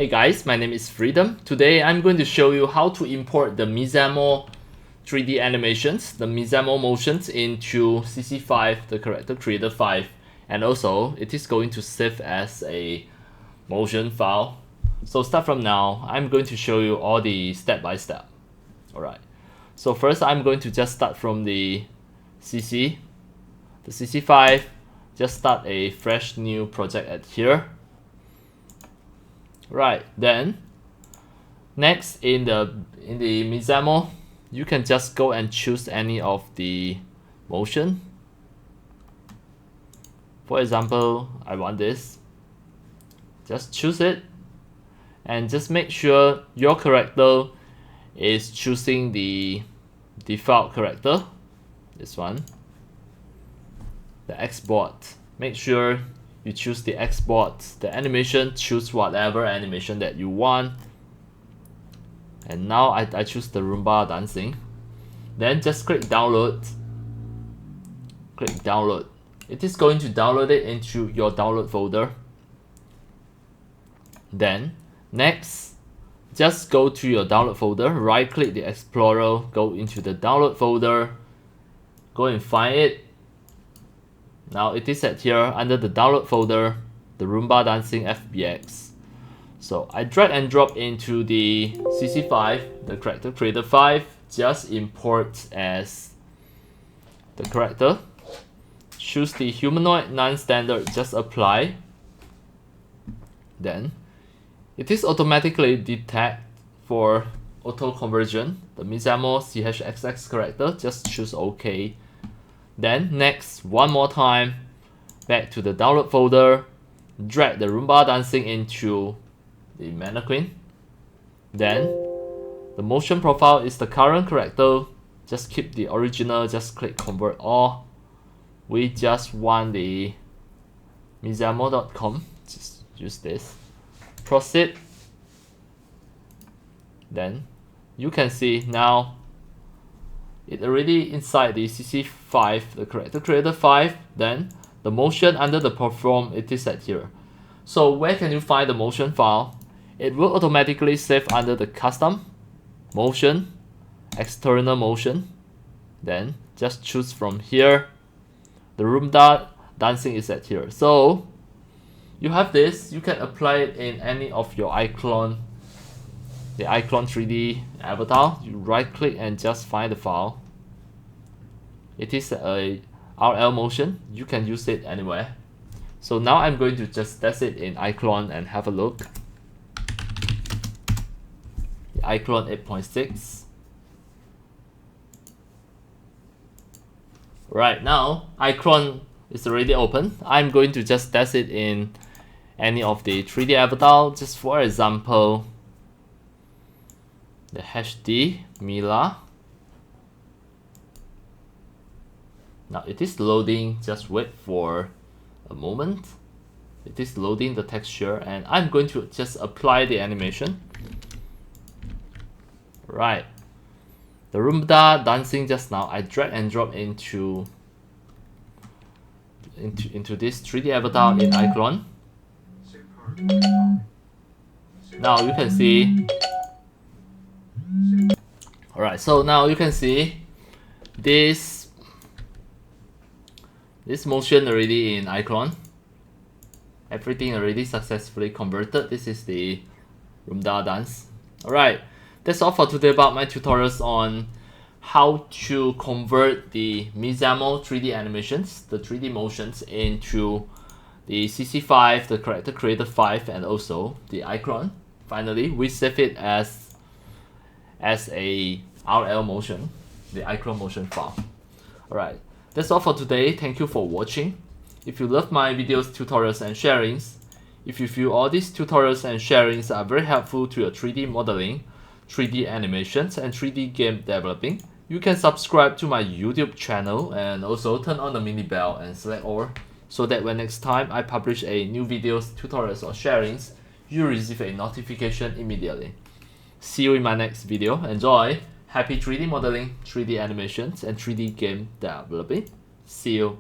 Hey guys, my name is Freedom. Today I'm going to show you how to import the Mixamo 3D animations, the Mixamo motions into CC5, the Character Creator 5, and also it is going to save as a motion file. So start from now, I'm going to show you all the step by step. Alright, so first I'm going to just start from the CC5, just start a fresh new project at here. Right, then next in the Mixamo, you can just go and choose any of the motion. For example, I want this. Just choose it and just make sure your character is choosing the default character, this one, the export. Make sure you choose the export, the animation, choose whatever animation that you want. And now I choose the Roomba dancing. Then just click download. Click download. It is going to download it into your download folder. Then next, just go to your download folder, right click the Explorer, go into the download folder, go and find it. Now it is at here under the download folder, the Roomba Dancing FBX. So I drag and drop into the CC5, the Character Creator 5, just import as the character. Choose the humanoid non-standard, just apply. Then it is automatically detect for auto conversion, the Mixamo CHXX character, just choose OK. Then next, one more time, back to the download folder, drag the Roomba dancing into the mannequin. Then the motion profile is the current character, just keep the original, just click convert all. We just want the Mixamo.com, just use this. Proceed. Then you can see now it already inside the CC5, the Character Creator 5. Then the motion under the perform, it is at here. So where can you find the motion file? It will automatically save under the custom, motion, external motion. Then just choose from here. The Roomba dancing is at here. So you have this, you can apply it in any of your iClone, the iClone 3D avatar. You right click and just find the file. It is a RL motion, you can use it anywhere. So now I'm going to just test it in iClone and have a look. The iClone 8.6. Right now, iClone is already open. I'm going to just test it in any of the 3D avatar. Just for example, the HD Mila. Now it is loading, just wait for a moment. It is loading the texture and I'm going to just apply the animation. Right. The Roomba dancing just now, I drag and drop into this 3D avatar in iClone. Now you can see. Alright, so now you can see this motion already in iClone. Everything already successfully converted. This is the Roomba dance. Alright, that's all for today about my tutorials on how to convert the Mixamo 3D animations, the 3D motions, into the CC5, the Character Creator 5, and also the iClone. Finally, we save it as a RL motion, the iClone motion file. Alright, that's all for today. Thank you for watching. If you love my videos, tutorials, and sharings, if you feel all these tutorials and sharings are very helpful to your 3D modeling, 3D animations, and 3D game developing, you can subscribe to my YouTube channel and also turn on the mini bell and select all, so that when next time I publish a new videos, tutorials, or sharings, you receive a notification immediately. See you in my next video. Enjoy! Happy 3D modeling, 3D animations, and 3D game developing. See you.